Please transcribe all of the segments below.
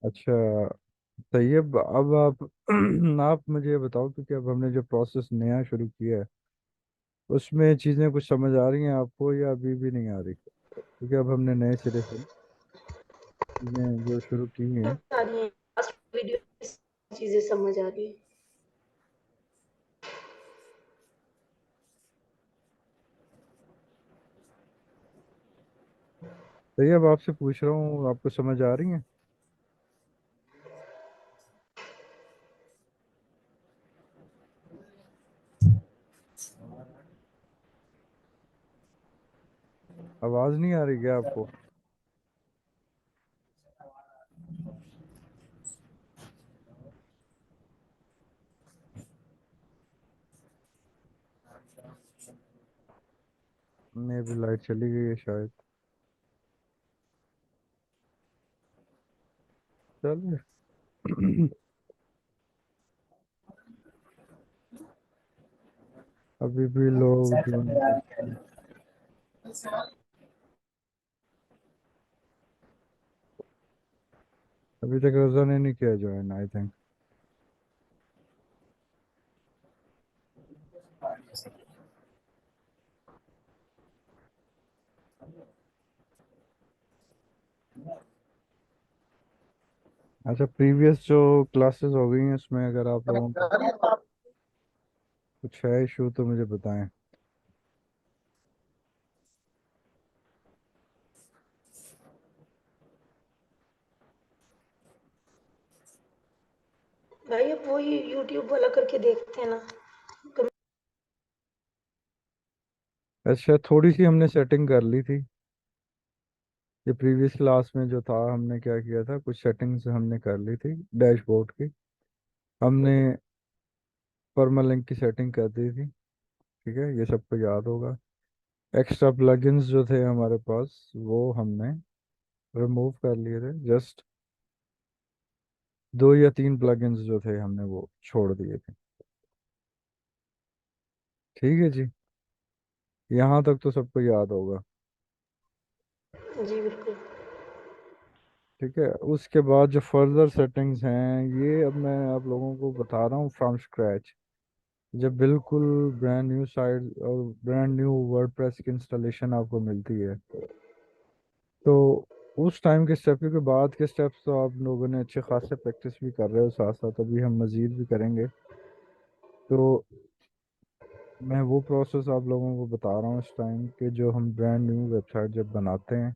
अच्छा, तैयब अब आप आप मुझे ये बताओ, क्योंकि अब हमने जो प्रोसेस नया शुरू किया है उसमें चीज़ें कुछ समझ आ रही हैं आपको या अभी भी नहीं आ रही? क्योंकि अब हमने नए सिरे से चीज़ें जो शुरू की हैं। आ रही है लास्ट वीडियो चीजें समझ आ रही है। तैयब आपसे पूछ रहा हूँ, आपको समझ आ रही हैं? आवाज़ नहीं आ रही क्या आपको? मे भी लाइट चली गई है शायद। चलिए। अभी भी लोग ज्वाइन करते हैं। अभी तक रजा ने नहीं किया ज्वाइन, आई थिंक। अच्छा, प्रीवियस जो क्लासेस हो गई हैं उसमें अगर आप लोगों को कुछ है इशू तो मुझे बताएं। भाई अब वही यूट्यूब वाला करके देखते हैं ना। अच्छा, थोड़ी सी हमने सेटिंग कर ली थी। ये प्रीवियस क्लास में जो था, हमने क्या किया था, कुछ सेटिंग्स हमने कर ली थी डैशबोर्ड की। हमने परमालिंक की सेटिंग कर दी थी। ठीक है, ये सबको याद होगा। एक्स्ट्रा प्लगइन्स जो थे हमारे पास वो हमने रिमूव कर लिए थे। जस्ट दो या तीन प्लगइन्स जो थे हमने वो छोड़ दिए थे। ठीक है जी, यहाँ तक तो सबको याद होगा। जी बिल्कुल। ठीक है, उसके बाद जो फर्दर सेटिंग्स हैं ये अब मैं आप लोगों को बता रहा हूँ फ्रॉम स्क्रैच। जब बिल्कुल ब्रांड न्यू साइट और ब्रांड न्यू वर्डप्रेस की इंस्टॉलेशन आपको मिलती है, तो उस टाइम के स्टेप के बाद के स्टेप्स तो आप लोगों ने अच्छे खासे प्रैक्टिस भी कर रहे हो, साथ साथ अभी हम मजीद भी करेंगे। तो मैं वो प्रोसेस आप लोगों को बता रहा हूँ इस टाइम कि जो हम ब्रांड न्यू वेबसाइट जब बनाते हैं,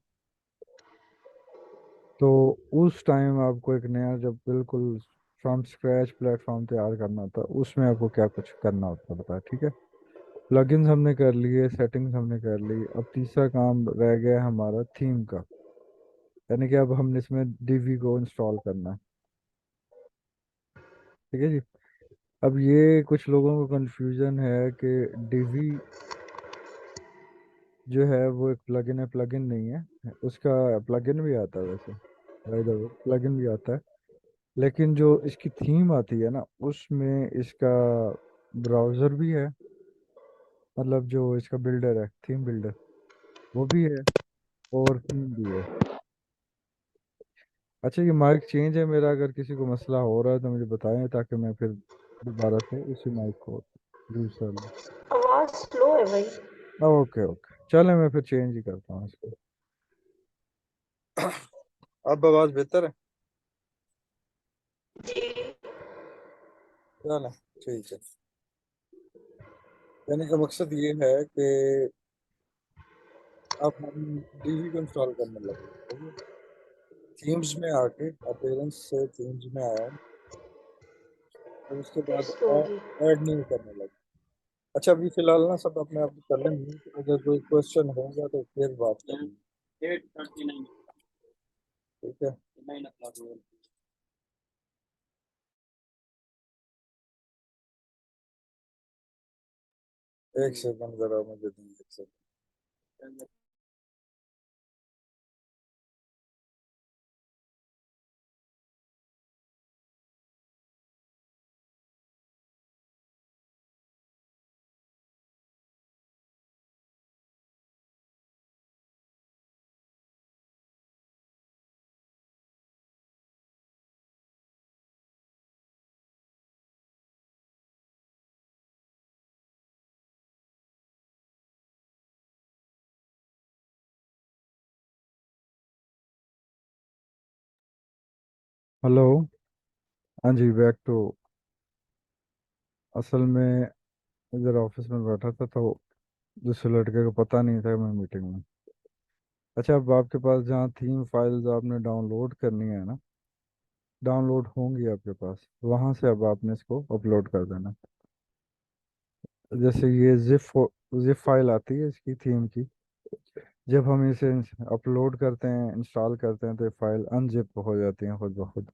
तो उस टाइम आपको एक नया जब बिल्कुल फ्रॉम स्क्रैच प्लेटफॉर्म तैयार करना होता है, उसमें आपको क्या कुछ करना होता है। ठीक है, प्लगइन्स हमने कर लिए, सेटिंग्स हमने कर ली। अब तीसरा काम रह गया हमारा थीम का, यानी कि अब हमने इसमें डीवी को इंस्टॉल करना है। ठीक है जी। अब ये कुछ लोगों को कंफ्यूजन है कि डीवी जो है वो एक प्लगइन है, प्लगइन नहीं है उसका। प्लगइन भी आता है वैसे, बाय द वे प्लगइन भी आता है। लेकिन जो इसकी थीम आती है ना, उसमें इसका ब्राउज़र भी है, मतलब जो इसका बिल्डर है, थीम बिल्डर, वो भी है, और थीम भी है। अच्छा, ये माइक चेंज है मेरा, अगर किसी को मसला हो रहा है तो मुझे बताएं, ताकि मैं फिर दोबारा से उसी माइक को यूज़ कर लूँ। आवाज स्लो है भाई। ओके ओके, चले मैं फिर चेंज ही करता हूँ इसको। अब आवाज़ बेहतर है? जी। चलो, ठीक है। कहने का मकसद ये है कि अब हम डीवी को इंस्टॉल करने लगे। थीम्स में आके अपीयरेंस से थीम्स में आया, और उसके फिर बाद स्लो होगी। ऐड न्यू करने लगे। अच्छा, अभी फिलहाल ना सब अपने आप कर लेंगे, तो अगर कोई क्वेश्चन होगा तो फिर बात करेंगे। ठीक है। एक सेकंड जरा मुझे दें, एक सेकंड। हेलो। हाँ जी, बैक टू। असल में इधर ऑफिस में बैठा था तो दूसरे लड़के को पता नहीं था मैं मीटिंग में। अच्छा, अब आपके पास जहाँ थीम फाइल्स आपने डाउनलोड करनी है ना, डाउनलोड होंगी आपके पास, वहाँ से अब आपने इसको अपलोड कर देना। जैसे ये जिप फाइल आती है इसकी थीम की। जब हम इसे अपलोड करते हैं, इंस्टॉल करते हैं, तो ये फाइल अनजिप हो जाती है खुद ब खुद।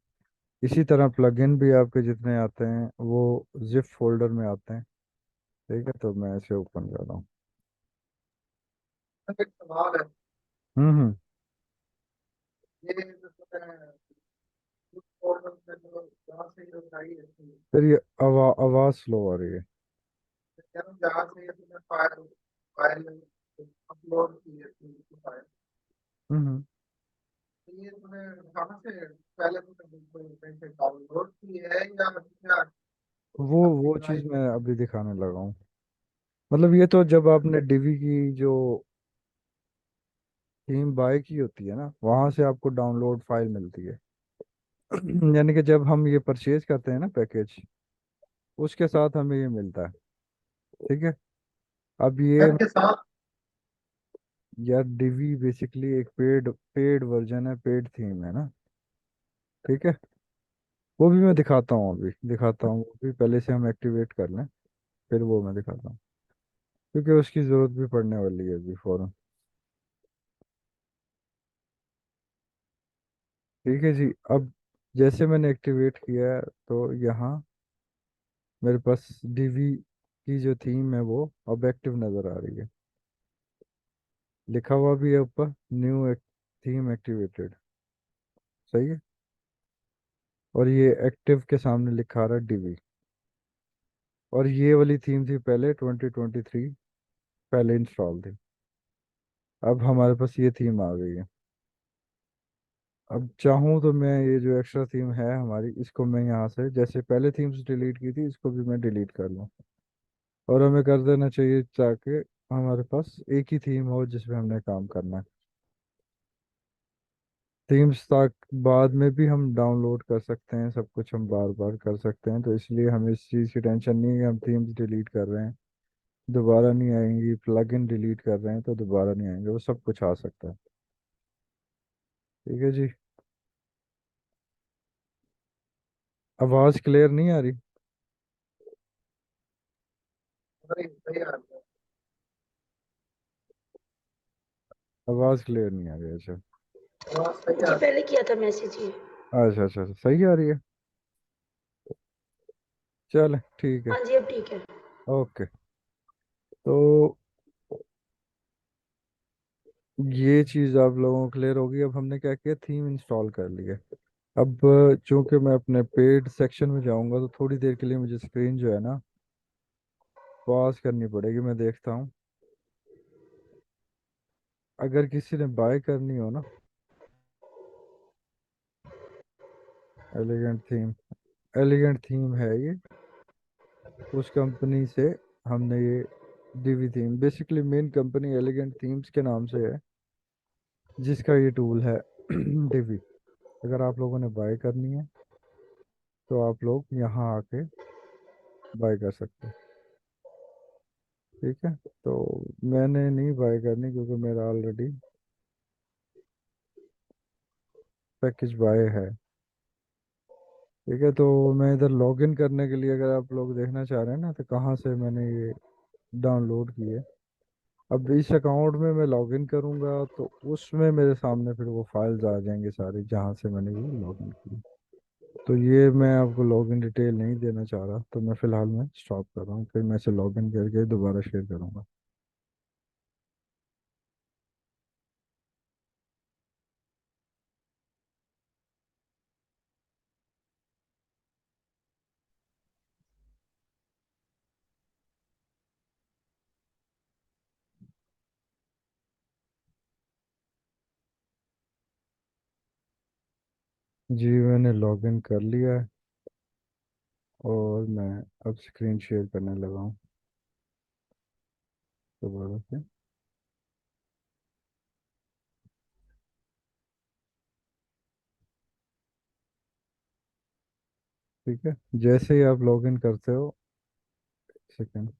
इसी तरह प्लगइन भी आपके जितने आते हैं वो जिप फोल्डर में आते हैं। ठीक है, तो मैं इसे ओपन कर रहा हूँ। एक सवाल है। हम्म। ये जो है, प्रॉब्लम है जो जहाँ से ये उठाई है, फिर ये आवाज़ स्लो आ रही है। जहाँ से ये तुमने फाइल फाइल अपलोड की है फाइल, हम्म। तो ये तुमने कहाँ से पहले तुमने कहीं से डाउनलोड की है या क्या वो अपनी चीज़ मैं अभी दिखाने लगा हूँ। मतलब ये तो जब आपने डिवी की जो थीम बाय की होती है ना, वहां से आपको डाउनलोड फाइल मिलती है। यानी कि जब हम ये परचेज करते हैं ना पैकेज, उसके साथ हमें ये मिलता है। ठीक है। अब ये, के साथ? यार डिवी बेसिकली एक पेड पेड वर्जन है, पेड थीम है ना। ठीक है। वो भी मैं दिखाता हूँ, अभी दिखाता हूँ। वो भी पहले से हम एक्टिवेट कर लें, फिर वो मैं दिखाता हूँ, क्योंकि उसकी ज़रूरत भी पड़ने वाली है अभी फौरन। ठीक है जी। अब जैसे मैंने एक्टिवेट किया है, तो यहाँ मेरे पास डीवी की जो थीम है वो अब एक्टिव नज़र आ रही है। लिखा हुआ भी है ऊपर, न्यू थीम एक्टिवेटेड। सही है। और ये एक्टिव के सामने लिखा रहा है डीवी। और ये वाली थीम थी पहले 2023, पहले इंस्टॉल थी। अब हमारे पास ये थीम आ गई है। अब चाहूँ तो मैं ये जो एक्स्ट्रा थीम है हमारी, इसको मैं यहाँ से, जैसे पहले थीम्स डिलीट की थी, इसको भी मैं डिलीट कर लूँ। और हमें कर देना चाहिए ताकि हमारे पास एक ही थीम हो जिसमें हमने काम करना है। थीम्स तक बाद में भी हम डाउनलोड कर सकते हैं, सब कुछ हम बार बार कर सकते हैं, तो इसलिए हमें इस चीज़ की टेंशन नहीं है कि हम थीम्स डिलीट कर रहे हैं दोबारा नहीं आएंगी, प्लगइन डिलीट कर रहे हैं तो दोबारा नहीं आएंगे, वो सब कुछ आ सकता है। ठीक है जी। आवाज़ क्लियर नहीं आ रही? सही सही आ रहा है। आवाज़ क्लियर नहीं आ रही? अच्छा। सही आ जी, रहा है। पहले किया था मैसेज ये। अच्छा अच्छा अच्छा, सही आ रही है। चल ठीक है। हाँ जी, अब ठीक है। ओके। तो ये चीज़ आप लोगों को क्लियर होगी। अब हमने क्या किया, थीम इंस्टॉल कर लिया। अब चूंकि मैं अपने पेड सेक्शन में जाऊंगा, तो थोड़ी देर के लिए मुझे स्क्रीन जो है ना पॉज करनी पड़ेगी। मैं देखता हूँ, अगर किसी ने बाय करनी हो ना, एलिगेंट थीम, एलिगेंट थीम है ये, उस कंपनी से हमने ये DV theme, basically main company elegant themes के नाम से है, जिसका ये टूल है डीवी। अगर आप लोगों ने बाय करनी है तो आप लोग यहाँ आके बाय कर सकते हैं। ठीक है। तो मैंने नहीं बाय करनी, क्योंकि मेरा ऑलरेडी पैकेज बाय है। ठीक है। तो मैं इधर लॉगिन करने के लिए, अगर आप लोग देखना चाह रहे हैं ना, तो कहाँ से मैंने ये डाउनलोड की है। अब इस अकाउंट में मैं लॉगिन करूँगा तो उसमें मेरे सामने फिर वो फाइल्स आ जाएंगे सारी, जहाँ से मैंने ये लॉगिन की। तो ये मैं आपको लॉगिन डिटेल नहीं देना चाह रहा, तो मैं फ़िलहाल मैं स्टॉप कर रहा हूँ, फिर मैं इसे लॉगिन करके दोबारा शेयर करूँगा। जी, मैंने लॉगिन कर लिया है और मैं अब स्क्रीन शेयर करने लगा हूँ दोबारा से। ठीक है, जैसे ही आप लॉगिन करते हो, सेकंड,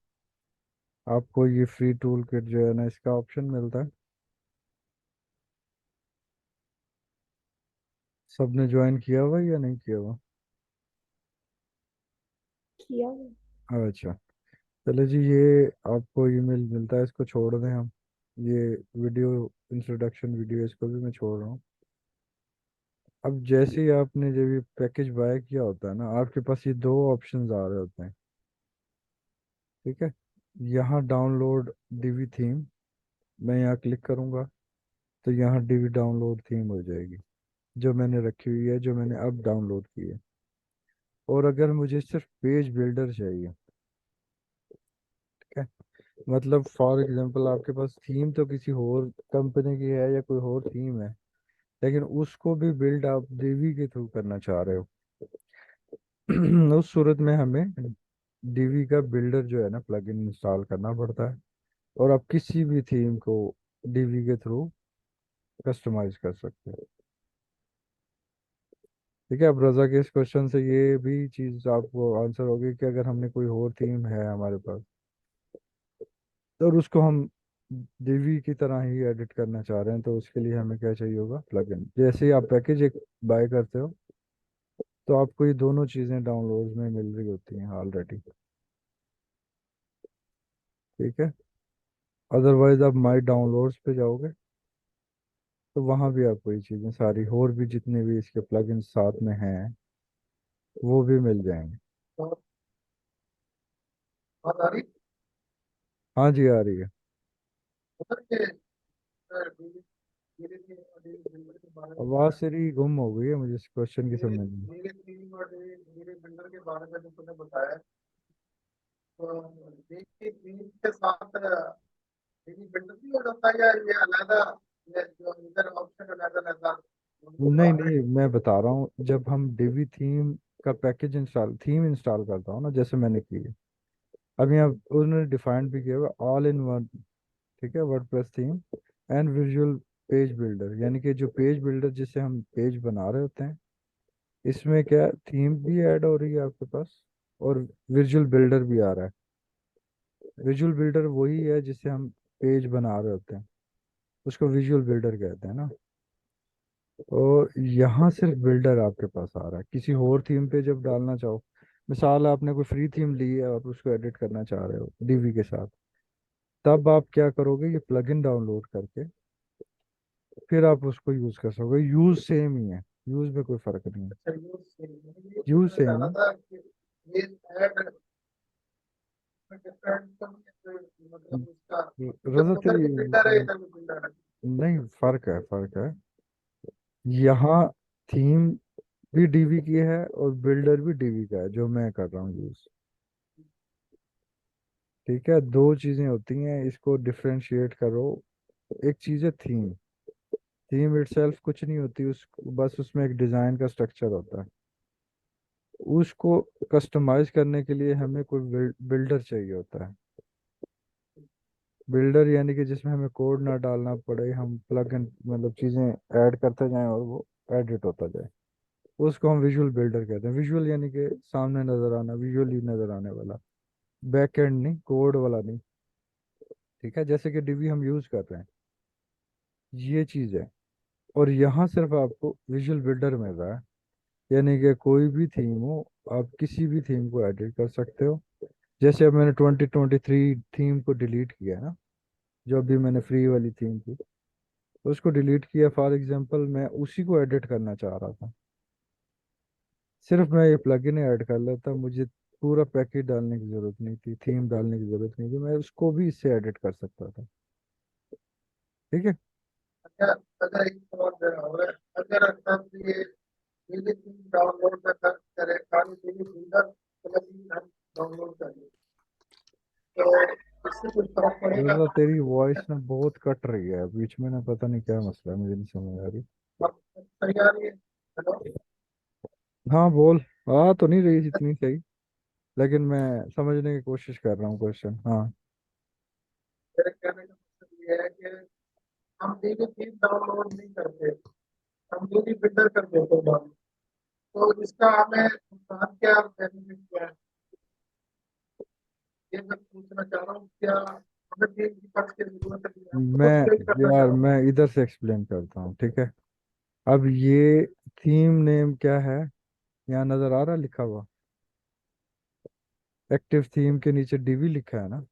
आपको ये फ्री टूल किट जो है ना, इसका ऑप्शन मिलता है। सबने ज्वाइन किया हुआ है या नहीं किया हुआ? किया। अच्छा, चलो जी, ये आपको ईमेल मिलता है, इसको छोड़ दें हम। ये वीडियो, इंट्रोडक्शन वीडियो, इसको भी मैं छोड़ रहा हूँ। अब जैसे ही आपने जब ये पैकेज बाय किया होता है ना, आपके पास ये दो ऑप्शंस आ रहे होते हैं। ठीक है, यहाँ डाउनलोड डीवी थीम, मैं यहाँ क्लिक करूँगा तो यहाँ डीवी डाउनलोड थीम हो जाएगी, जो मैंने रखी हुई है, जो मैंने अब डाउनलोड की है। और अगर मुझे सिर्फ पेज बिल्डर चाहिए, ठीक है, मतलब फॉर एग्जांपल आपके पास थीम तो किसी और कंपनी की है या कोई और थीम है, लेकिन उसको भी बिल्ड आप डीवी के थ्रू करना चाह रहे हो, उस सूरत में हमें डीवी का बिल्डर जो है ना, प्लगइन इंस्टॉल करना पड़ता है। और आप किसी भी थीम को डीवी के थ्रू कस्टमाइज कर सकते हैं। ठीक है, अब रजा के इस क्वेश्चन से ये भी चीज़ आपको आंसर होगी कि अगर हमने कोई और थीम है हमारे पास, तो और उसको हम डीवी की तरह ही एडिट करना चाह रहे हैं, तो उसके लिए हमें क्या चाहिए होगा? प्लगइन। जैसे ही आप पैकेज एक बाय करते हो, तो आपको ये दोनों चीज़ें डाउनलोड में मिल रही होती हैं ऑलरेडी। ठीक है, अदरवाइज आप माई डाउनलोड्स पे जाओगे तो वहाँ भी आपको ये चीज़ें सारी और भी जितने भी इसके प्लगइन साथ में हैं, वो भी मिल जाएंगे। तो बात आ रही हाँ जी, आ रही है। उधर के धीरे धीरे बिल्डर के बारे में आवाज़ बताया। तेरी गुम हो गई है, मुझे इस क्वेश्चन की धीरे समझ नहीं। धीरे तीन और धीरे बिल्डर के बारे में जो तुमने बताया, तो धीरे तीन के साथ धीरे बिल्डर नहीं हो जाता, या ये अलग, ये जो इधर ऑप्शन अलग अलग नहीं आ रहे नहीं, मैं बता रहा हूँ, जब हम डिवी थीम का पैकेज इंस्टॉल, थीम इंस्टॉल करता हूँ ना, जैसे मैंने की है, अब यहाँ उन्होंने डिफाइंड भी किया हुआ ऑल इन वन। ठीक है, WordPress theme and visual page builder, यानी कि जो पेज बिल्डर जिससे हम पेज बना रहे होते हैं, इसमें क्या थीम भी ऐड हो रही है आपके पास, और विजुअल बिल्डर भी आ रहा है। विजुअल बिल्डर वही है जिससे हम पेज बना रहे होते हैं, उसको विजुअल बिल्डर कहते हैं ना। तो यहाँ सिर्फ बिल्डर आपके पास आ रहा है, किसी और थीम पे जब डालना चाहो, मिसाल आपने कोई फ्री थीम ली है और उसको एडिट करना चाह रहे हो डीवी के साथ, तब आप क्या करोगे? ये प्लगइन डाउनलोड करके फिर आप उसको यूज कर सकोगे। यूज सेम ही है, यूज में कोई फर्क नहीं है, हैं। यूज से ये यूज पूछना चाह सेम रहा है। था कि ये ऐड डिफरेंट तो नहीं है, मतलब उसका रजा जब उधर तेरी, भी बिल्डर है इधर भी बिल्डर है। नहीं, फर्क है, फर्क है। यहाँ थीम भी डीवी की है और बिल्डर भी डीवी का है, जो मैं कर रहा हूँ यूज। ठीक है, दो चीजें होती हैं, इसको डिफरेंशिएट करो। एक चीज है थीम। थीम इटसेल्फ कुछ नहीं होती, उस बस उसमें एक डिजाइन का स्ट्रक्चर होता है। उसको कस्टमाइज करने के लिए हमें कोई बिल्डर चाहिए होता है। बिल्डर यानी कि जिसमें हमें कोड ना डालना पड़े, हम प्लग इन मतलब चीजें ऐड करते जाएं और वो एडिट होता जाए, उसको हम विजुअल बिल्डर कहते हैं। विजुअल यानी कि सामने नजर आना, विजुअली नजर आने वाला, बैक एंड नहीं, कोड वाला नहीं। ठीक है, जैसे कि डिवी हम यूज कर रहे हैं, ये चीज है। और यहाँ सिर्फ आपको विजुअल बिल्डर मिल रहा है, यानी कि कोई भी थीम हो, आप किसी भी थीम को एडिट कर सकते हो। जैसे अब मैंने 2023 थीम को डिलीट किया है ना, जो अभी मैंने फ्री वाली थीम थी, तो उसको डिलीट किया। फॉर एग्जांपल मैं उसी को एडिट करना चाह रहा था, सिर्फ मैं ये प्लगइन ऐड कर लेता, मुझे पूरा पैकेज डालने की जरूरत नहीं थी, थीम डालने की जरूरत नहीं थी, मैं उसको भी इससे एडिट कर सकता था। ठीक है। अच्छा, अगर एक और जगह हो रहा है, अगर सब ये पीली चीज डाउनलोड करें, खाली पीली बिल्डर मतलब हम डाउनलोड करें, तो इससे कुछ फर्क पड़ेगा? रजा तेरी वॉइस ना बहुत कट रही है बीच में ना, पता नहीं क्या मसला है, मुझे नहीं समझ आ रही। अब सही आ रही है? हेलो? हाँ बोल। आ तो नहीं रही इतनी सही, लेकिन मैं समझने की कोशिश कर रहा हूँ क्वेश्चन। हाँ। मेरे कहने का मतलब ये है कि हम पीली चीज डाउनलोड नहीं करते, हम पीली बिल्डर कर देते हैं डाउनलोड। तो इसका हमें नुकसान क्या बेनिफिट क्या है, ये मैं पूछना चाह रहा हूँ। क्या हमें तीन दीपक की जरूरत है, हम खुद मैं बिल्ड करना यार चाह रहा हूँ। मैं इधर से एक्सप्लेन करता हूँ, ठीक है। अब ये थीम नेम क्या है, यहाँ नजर आ रहा है लिखा हुआ, एक्टिव थीम के नीचे डीवी लिखा है ना।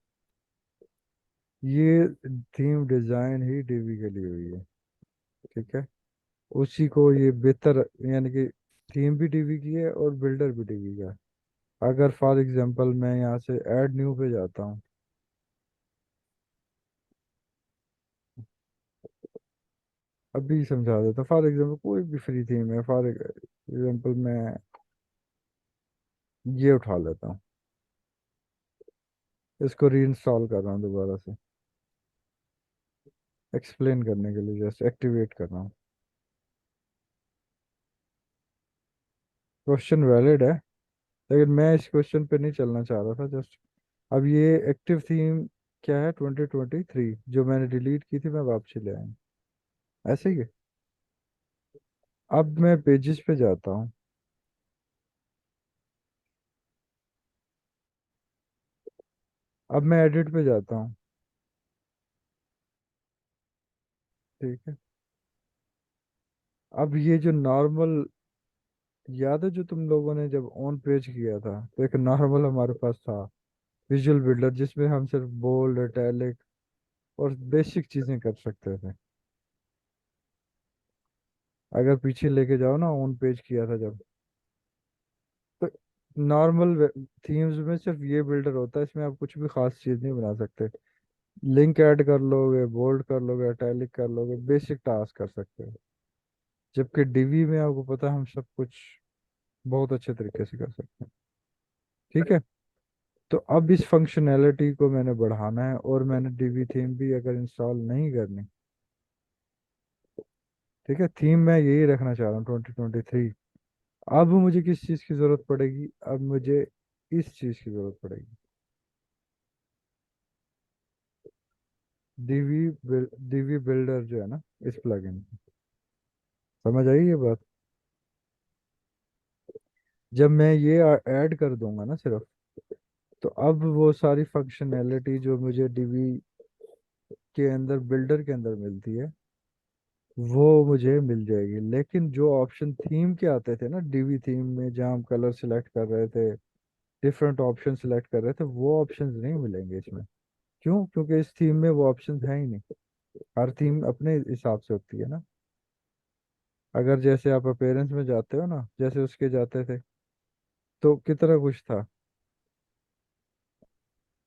ये थीम डिजाइन ही डीवी के लिए हुई है, ठीक है। उसी को ये बेहतर, यानी कि थीम भी डीवी की है और बिल्डर भी डीवी का है। अगर फॉर एग्जांपल मैं यहाँ से ऐड न्यू पे जाता हूँ, अभी समझा देता हूँ। फॉर एग्जांपल कोई भी फ्री थीम है, फॉर एग्जांपल मैं ये उठा लेता हूँ, इसको रीइंस्टॉल कर रहा हूँ दोबारा से, एक्सप्लेन करने के लिए, जैसे एक्टिवेट कर रहा हूँ। क्वेश्चन वैलिड है, लेकिन मैं इस क्वेश्चन पे नहीं चलना चाह रहा था, जस्ट अब ये एक्टिव थीम क्या है, 2023 जो मैंने डिलीट की थी, मैं वापसी ले आया हूँ, ऐसे ही है। अब मैं पेजेस पे जाता हूँ, अब मैं एडिट पे जाता हूँ, ठीक है। अब ये जो नॉर्मल, याद है जो तुम लोगों ने जब ऑन पेज किया था, तो एक नॉर्मल हमारे पास था विजुअल बिल्डर, जिसमें हम सिर्फ बोल्ड, इटैलिक और बेसिक चीजें कर सकते थे। अगर पीछे लेके जाओ ना, ऑन पेज किया था जब, तो नॉर्मल थीम्स में सिर्फ ये बिल्डर होता है, इसमें आप कुछ भी खास चीज नहीं बना सकते। लिंक ऐड कर लोगे, बोल्ड कर लोगे, इटैलिक कर लोगे, बेसिक टास्क कर सकते हो। जबकि डीवी में आपको पता है हम सब कुछ बहुत अच्छे तरीके से कर सकते हैं, ठीक है। तो अब इस फंक्शनैलिटी को मैंने बढ़ाना है, और मैंने डीवी थीम भी अगर इंस्टॉल नहीं करनी, ठीक है। थीम मैं यही रखना चाह रहा हूँ 2023। अब मुझे किस चीज़ की ज़रूरत पड़ेगी, अब मुझे इस चीज़ की ज़रूरत पड़ेगी, डीवी डीवी बिल्डर जो है ना, इस प्लगइन की। समझ आई ये बात। जब मैं ये ऐड कर दूंगा ना सिर्फ, तो अब वो सारी फंक्शनैलिटी जो मुझे डीवी के अंदर, बिल्डर के अंदर मिलती है, वो मुझे मिल जाएगी। लेकिन जो ऑप्शन थीम के आते थे ना डीवी थीम में, जहाँ हम कलर सिलेक्ट कर रहे थे, डिफरेंट ऑप्शन सिलेक्ट कर रहे थे, वो ऑप्शंस नहीं मिलेंगे इसमें। क्यों? क्योंकि इस थीम में वो ऑप्शंस है ही नहीं। हर थीम अपने हिसाब से होती है ना। अगर जैसे आप अपेरेंस में जाते हो ना, जैसे उसके जाते थे, तो कितना कुछ था,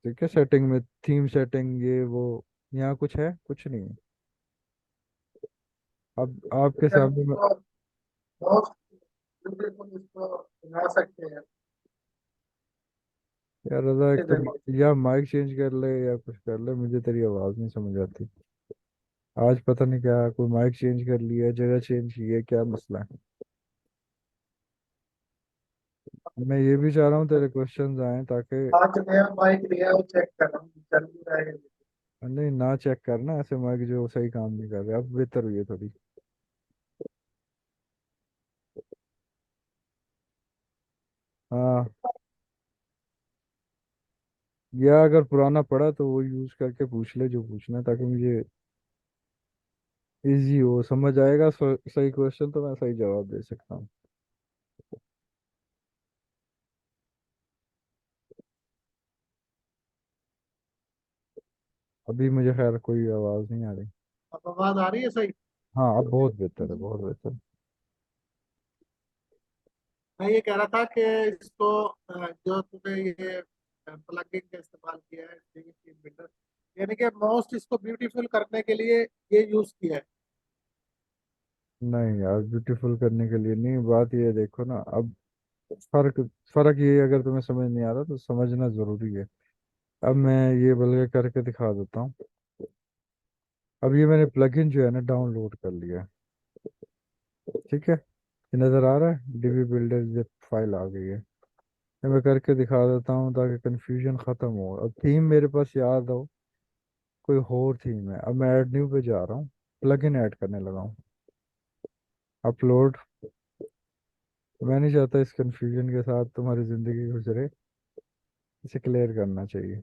ठीक है। सेटिंग में थीम सेटिंग, ये वो, यहाँ कुछ है, कुछ नहीं है। अब आपके फिर हम सामने मैं, इसको बहुत ब्यूटीफुल इसको बना सकते हैं यार रजा, एक इसके तो जरिए। या माइक चेंज कर ले या कुछ कर ले, मुझे तेरी आवाज़ नहीं समझ आती। आज पता नहीं क्या, कोई माइक चेंज कर लिया, जगह चेंज की है, क्या मसला है। मैं ये भी चाह रहा हूँ तेरे क्वेश्चंस आए, ताकि आज नया माइक लिया है, वो चेक कर रहा हूँ चल भी रहा है। नहीं ना चेक करना, ऐसे माइक जो सही काम नहीं कर रहे, अब बेहतर हुई है थोड़ी। हाँ, या अगर पुराना पड़ा तो वो यूज करके पूछ ले जो पूछना है, ताकि मुझे इजी हो, समझ आएगा। सही क्वेश्चन तो मैं सही जवाब दे सकता हूँ। अभी मुझे खैर कोई आवाज़ नहीं आ रही। अब आवाज आ रही है सही। हाँ, अब बहुत बेहतर है, बहुत बेहतर। मैं ये कह रहा था कि इसको जो तूने ये प्लगइन का इस्तेमाल किया है थीम बिल्डर, यानी कि मोस्ट इसको ब्यूटीफुल करने के लिए ये यूज किया है। नहीं यार, ब्यूटीफुल करने के लिए नहीं, बात ये देखो ना अब। फर्क फर्क ये, अगर तुम्हें समझ नहीं आ रहा तो समझना जरूरी है। अब मैं ये बल्कि करके दिखा देता हूँ। अब ये मैंने प्लगइन जो है ना डाउनलोड कर लिया है, ठीक है। ये नज़र आ रहा है, डीबी बिल्डर जिप फाइल आ गई है। ये मैं करके दिखा देता हूँ ताकि कंफ्यूजन ख़त्म हो। अब थीम मेरे पास याद हो, कोई और थीम है। अब मैं ऐड न्यू पे जा रहा हूँ, प्लगइन ऐड करने लगा हूँ। अपलोड, मैं नहीं चाहता इस कंफ्यूजन के साथ तुम्हारी जिंदगी गुजरे। इसे क्लियर करना चाहिए।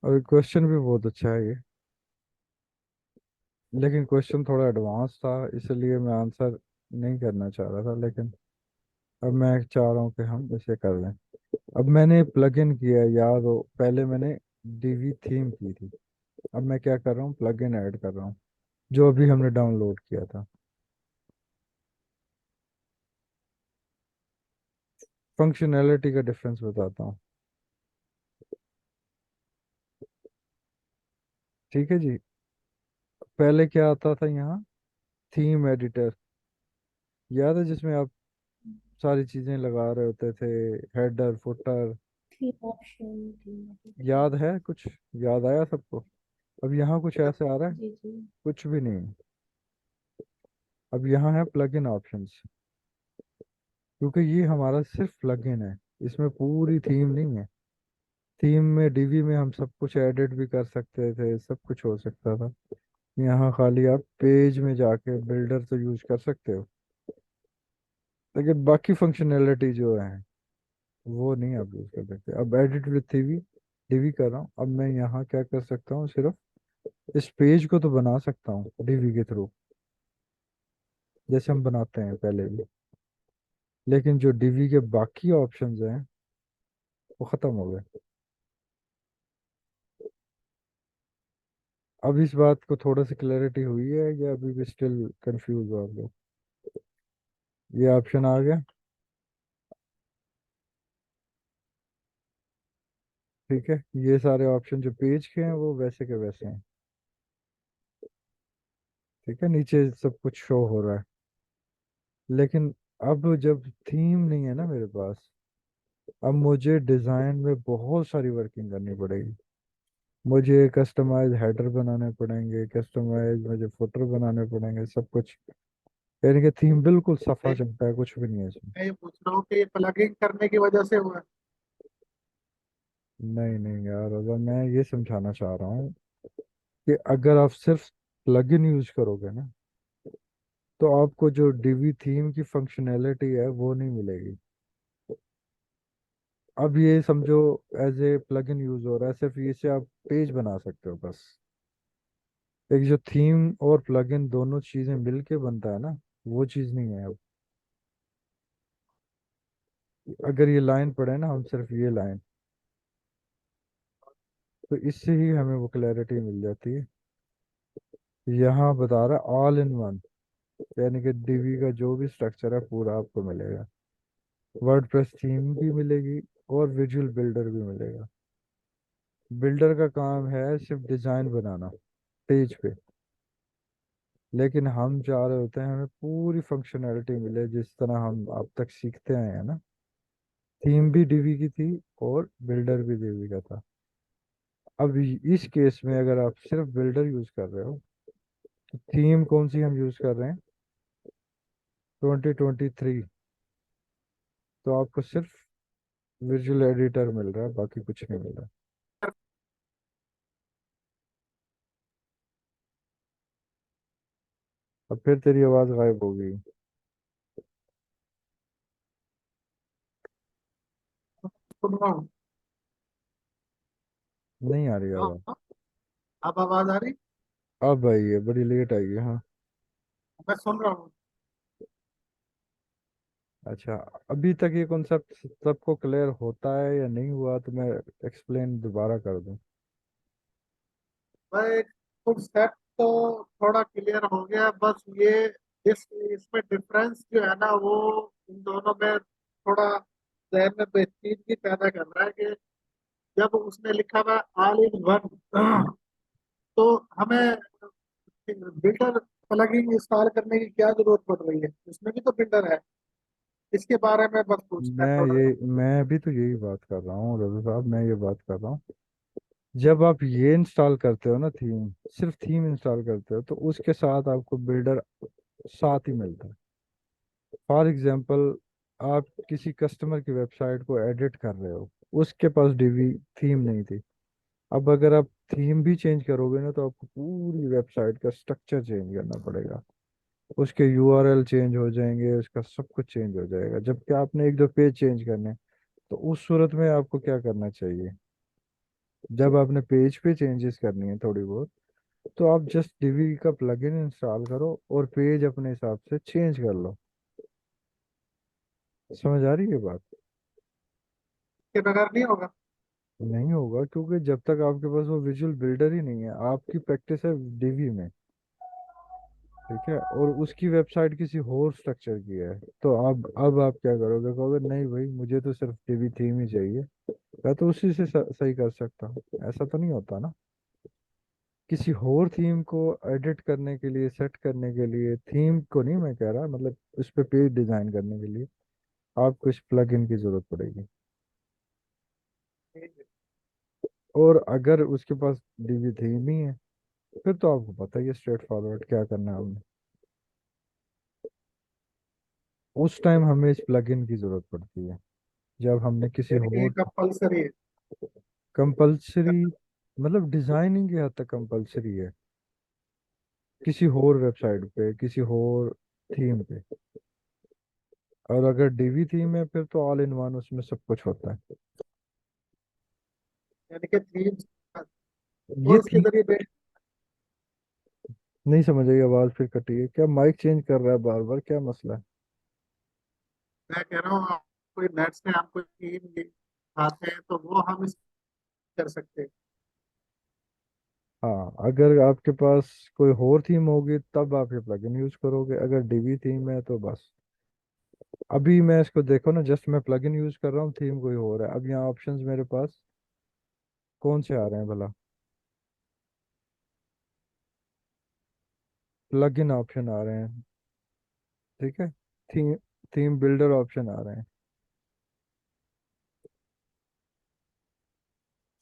और क्वेश्चन भी बहुत अच्छा है ये, लेकिन क्वेश्चन थोड़ा एडवांस था, इसलिए मैं आंसर नहीं करना चाह रहा था, लेकिन अब मैं चाह रहा हूँ कि हम इसे कर लें। अब मैंने प्लग इन किया है, याद हो पहले मैंने डीवी थीम की थी। अब मैं क्या कर रहा हूँ, प्लग इन ऐड कर रहा हूँ, जो अभी हमने डाउनलोड किया था। फंक्शनैलिटी का डिफरेंस बताता हूँ। ठीक है जी। पहले क्या आता था यहाँ, थीम एडिटर, याद है, जिसमें आप सारी चीजें लगा रहे होते थे, header footer, theme option, theme. याद है कुछ? याद आया सबको? अब यहाँ कुछ ऐसे आ रहा है, जी जी। कुछ भी नहीं। अब यहाँ है प्लग इन ऑप्शंस, क्योंकि ये हमारा सिर्फ प्लग इन है, इसमें पूरी थीम नहीं है। थीम में डीवी में हम सब कुछ एडिट भी कर सकते थे, सब कुछ हो सकता था। यहाँ खाली आप पेज में जाके बिल्डर तो यूज कर सकते हो, लेकिन बाकी फंक्शनैलिटी जो है वो नहीं आप यूज कर सकते। अब एडिट विथ डीवी डीवी कर रहा हूँ, अब मैं यहाँ क्या कर सकता हूँ, सिर्फ इस पेज को तो बना सकता हूँ डीवी के थ्रू, जैसे हम बनाते हैं पहले भी, लेकिन जो डीवी के बाकी ऑप्शंस हैं वो खत्म हो गए। अब इस बात को थोड़ा सी क्लैरिटी हुई है या अभी भी स्टिल कंफ्यूज हो आप लोग? ये ऑप्शन आ गया। ठीक है, ये सारे ऑप्शन जो पेज के हैं वो वैसे के वैसे हैं। ठीक है, नीचे सब कुछ शो हो रहा है, लेकिन अब जब थीम नहीं है ना मेरे पास, अब मुझे डिजाइन में बहुत सारी वर्किंग करनी पड़ेगी। मुझे कस्टमाइज हेडर बनाने पड़ेंगे, कस्टमाइज मुझे फुटर बनाने पड़ेंगे, सब कुछ। यानी कि थीम बिल्कुल सफा मैं चलता है, कुछ भी नहीं है इसमें। मैं ये पूछ रहा हूँ कि ये प्लगिंग करने की वजह से हुआ है। नहीं नहीं यार, अगर मैं ये समझाना चाह रहा हूँ कि अगर आप सिर्फ प्लगइन यूज करोगे ना, तो आपको जो डीवी थीम की फंक्शनैलिटी है वो नहीं मिलेगी। अब ये समझो, एज ए प्लगइन यूज हो रहा है, सिर्फ ये से आप पेज बना सकते हो बस। एक जो थीम और प्लगइन दोनों चीजें मिलके बनता है ना, वो चीज नहीं है अब। अगर ये लाइन पढ़े ना हम, सिर्फ ये लाइन, तो इससे ही हमें वो क्लैरिटी मिल जाती है। यहाँ बता रहा है ऑल इन वन, यानी कि डीवी का जो भी स्ट्रक्चर है पूरा आपको मिलेगा। वर्डप्रेस थीम भी मिलेगी और विजुअल बिल्डर भी मिलेगा। बिल्डर का काम है सिर्फ डिजाइन बनाना पेज पे, लेकिन हम चाह रहे होते हैं हमें पूरी फंक्शनैलिटी मिले, जिस तरह हम अब तक सीखते आए हैं ना। थीम भी डीवी की थी और बिल्डर भी डीवी का था। अब इस केस में अगर आप सिर्फ बिल्डर यूज कर रहे हो, तो थीम कौन सी हम यूज कर रहे हैं, 2023, तो आपको सिर्फ विजुअल एडिटर मिल रहा है, बाकी कुछ नहीं मिल रहा। अब फिर तेरी आवाज गायब हो गई। सुन रहा हूँ। नहीं आ रही हाँ आवाज। हाँ, अब आवाज आ रही। अब आई है, बड़ी लेट आई है, हाँ। मैं सुन रहा हूँ। अच्छा, अभी तक ये कॉन्सेप्ट सबको क्लियर होता है या नहीं हुआ, तो मैं एक्सप्लेन दोबारा कर दूं। भाई कॉन्सेप्ट तो थोड़ा क्लियर हो गया, बस ये इस इसमें डिफरेंस जो है ना वो इन दोनों में थोड़ा जहन में पेचीदगी पैदा कर रहा है कि जब उसने लिखा हुआ ऑल इन वन, तो हमें बिल्डर प्लगइन इंस्टॉल करने की क्या जरूरत पड़ रही है, उसमें भी तो बिल्डर है। इसके बारे में बस पूछना है थोड़ा सा। मैं भी तो यही बात कर रहा हूँ रवि साहब, मैं ये बात कर रहा हूँ। जब आप ये इंस्टॉल करते हो ना थीम, सिर्फ थीम इंस्टॉल करते हो, तो उसके साथ आपको बिल्डर साथ ही मिलता है। फॉर एग्जांपल, आप किसी कस्टमर की वेबसाइट को एडिट कर रहे हो, उसके पास डीवी थीम नहीं थी। अब अगर आप थीम भी चेंज करोगे ना, तो आपको पूरी वेबसाइट का स्ट्रक्चर चेंज करना पड़ेगा। उसके यूआरएल चेंज हो जाएंगे, उसका सब कुछ चेंज हो जाएगा, जबकि आपने एक दो पेज चेंज करने हैं। तो उस सूरत में आपको क्या करना चाहिए, जब आपने पेज पे चेंजेस करनी है थोड़ी बहुत, तो आप जस्ट डिवी का प्लगइन इंस्टॉल करो और पेज अपने हिसाब से चेंज कर लो। समझ आ रही है बात? के बगैर नहीं होगा। नहीं होगा, क्योंकि जब तक आपके पास वो विजुअल बिल्डर ही नहीं है, आपकी प्रैक्टिस है डिवी में, ठीक है, और उसकी वेबसाइट किसी और स्ट्रक्चर की है, तो अब आप क्या करोगे, कहोगे नहीं भाई मुझे तो सिर्फ डिवी थीम ही चाहिए, मैं तो उसी से सही कर सकता हूँ। ऐसा तो नहीं होता ना। किसी और थीम को एडिट करने के लिए, सेट करने के लिए, थीम को नहीं मैं कह रहा, मतलब उस पे पेज डिजाइन करने के लिए आपको इस प्लगइन की जरूरत पड़ेगी। और अगर उसके पास डीबी थीम ही है, फिर तो आपको पता ही है स्ट्रेट फॉरवर्ड क्या करना है हमने। उस टाइम हमें इस प्लगइन की जरूरत पड़ती है, जब हमने किसी यानी कि ये और कंपलसरी है। कंपलसरी, मतलब डिजाइनिंग की हद तक कंपलसरी है, किसी और वेबसाइट पे, किसी और थीम पे। और अगर डीवी थीम है फिर तो ऑल इन वन उसमें सब कुछ होता है। यानी कि थीम ये सोर्स के थीम, जरिए बेस। नहीं समझ आई, आवाज फिर कटी है क्या, माइक चेंज कर रहा है बार बार, क्या मसला है? मैं कह रहा हूँ, आप कोई नेट से हम कोई थीम दिखाते हैं तो वो हम इस कर सकते हैं। हाँ, अगर आपके पास कोई और थीम होगी तब आप ये प्लगइन यूज करोगे, अगर डीवी थीम है तो बस। अभी मैं इसको देखो ना, जस्ट मैं प्लगइन यूज कर रहा हूँ, थीम कोई और है। अब यहाँ ऑप्शंस मेरे पास कौन से आ रहे हैं भला? प्लगइन ऑप्शन आ रहे हैं, ठीक है, थीम थीम बिल्डर ऑप्शन आ रहे हैं।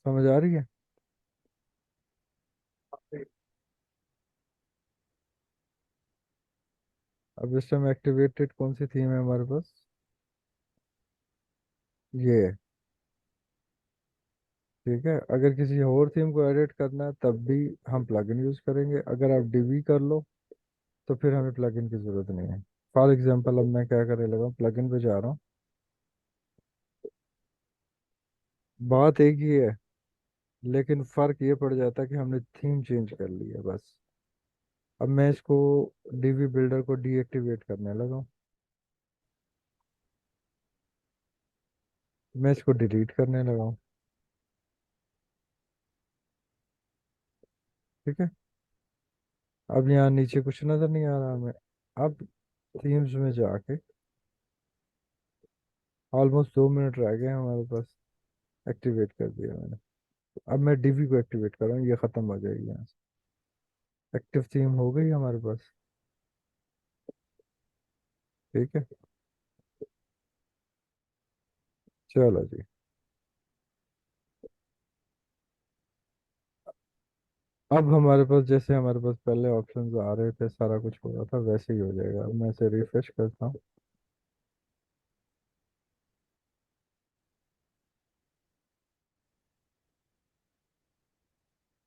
समझ आ रही है? अब इस टाइम एक्टिवेटेड कौन सी थीम है हमारे पास? ये है, ठीक है। अगर किसी और थीम को एडिट करना है तब भी हम प्लगइन यूज करेंगे, अगर आप डीबी कर लो तो फिर हमें प्लगइन की जरूरत नहीं है। फॉर एग्जांपल अब मैं क्या करने लगा हूँ, प्लगइन पे जा रहा हूँ, बात एक ही है, लेकिन फर्क ये पड़ जाता है कि हमने थीम चेंज कर ली है बस। अब मैं इसको डीबी बिल्डर को डीएक्टिवेट करने लगा हूँ, मैं इसको डिलीट करने लगा हूँ, ठीक है। अब यहाँ नीचे कुछ नजर नहीं आ रहा हमें। अब थीम्स में जाके ऑलमोस्ट 2 मिनट रह गए हैं हमारे पास, एक्टिवेट कर दिया मैंने। अब मैं डीबी को एक्टिवेट कर रहा हूँ, ये खत्म हो जाएगी यहाँ से। एक्टिव थीम हो गई हमारे पास, ठीक है। चलो जी। अब हमारे पास जैसे हमारे पास पहले ऑप्शंस आ रहे थे, सारा कुछ हो रहा था, वैसे ही हो जाएगा। अब मैं इसे रिफ्रेश करता हूँ,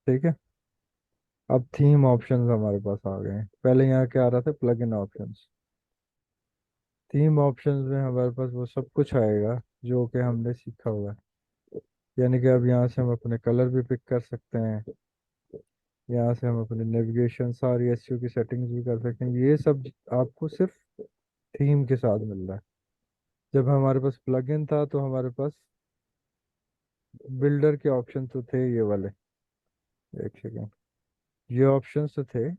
ठीक है। अब थीम ऑप्शंस हमारे पास आ गए हैं, पहले यहाँ क्या आ रहा था, plug in options. Theme options में हमारे पास वो सब कुछ आएगा जो कि हमने सीखा हुआ है। यानी कि अब यहाँ से हम अपने कलर भी पिक कर सकते हैं, यहाँ से हम अपने नेविगेशन सारी एसईओ की सेटिंग्स भी कर सकते हैं। ये सब आपको सिर्फ थीम के साथ मिल रहा है। जब हमारे पास प्लगइन था तो हमारे पास बिल्डर के ऑप्शन तो थे ये वाले, एक सेकेंड, ये ऑप्शंस तो थे,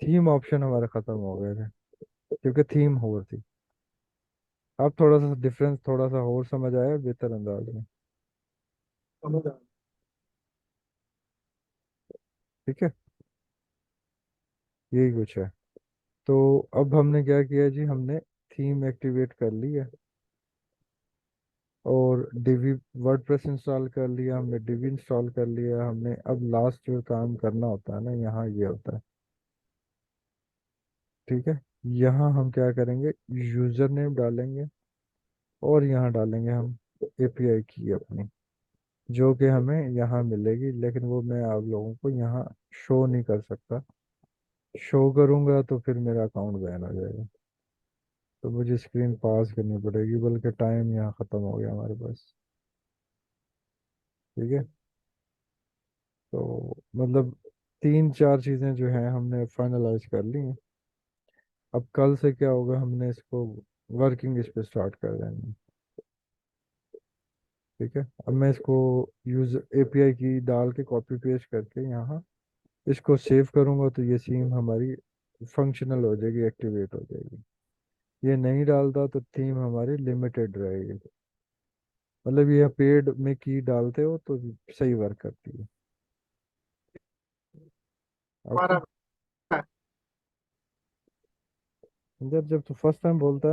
थीम ऑप्शन हमारे खत्म हो गए थे क्योंकि थीम हो थी। अब थोड़ा सा डिफरेंस, थोड़ा सा और समझ आया बेहतर अंदाज में, समझ आ ठीक है। यही कुछ है। तो अब हमने क्या किया जी, हमने थीम एक्टिवेट कर ली है, और डिवी वर्डप्रेस इंस्टॉल कर लिया हमने, डिवी इंस्टॉल कर लिया हमने। अब लास्ट जो काम करना होता है ना, यहाँ ये होता है, ठीक है। यहाँ हम क्या करेंगे, यूजर नेम डालेंगे, और यहाँ डालेंगे हम एपीआई की अपनी, जो कि हमें यहाँ मिलेगी, लेकिन वो मैं आप लोगों को यहाँ शो नहीं कर सकता, शो करूंगा तो फिर मेरा अकाउंट बैन हो जाएगा। तो मुझे स्क्रीन पास करनी पड़ेगी, बल्कि टाइम यहाँ ख़त्म हो गया हमारे पास। ठीक है। तो मतलब तीन चार चीज़ें जो हैं हमने फाइनलाइज कर ली हैं। अब कल से क्या होगा, हमने इसको वर्किंग इस पे स्टार्ट कर देंगे। ठीक है। अब मैं इसको यूज एपीआई की डाल के कॉपी पेस्ट करके यहाँ इसको सेव करूँगा, तो ये सीम हमारी फंक्शनल हो जाएगी, एक्टिवेट हो जाएगी। ये नहीं डालता तो थीम हमारी लिमिटेड रहेगी। मतलब ये पेड में की डालते हो तो सही वर्क करती है। ओके। हमारा जब जब तो फर्स्ट टाइम बोलता है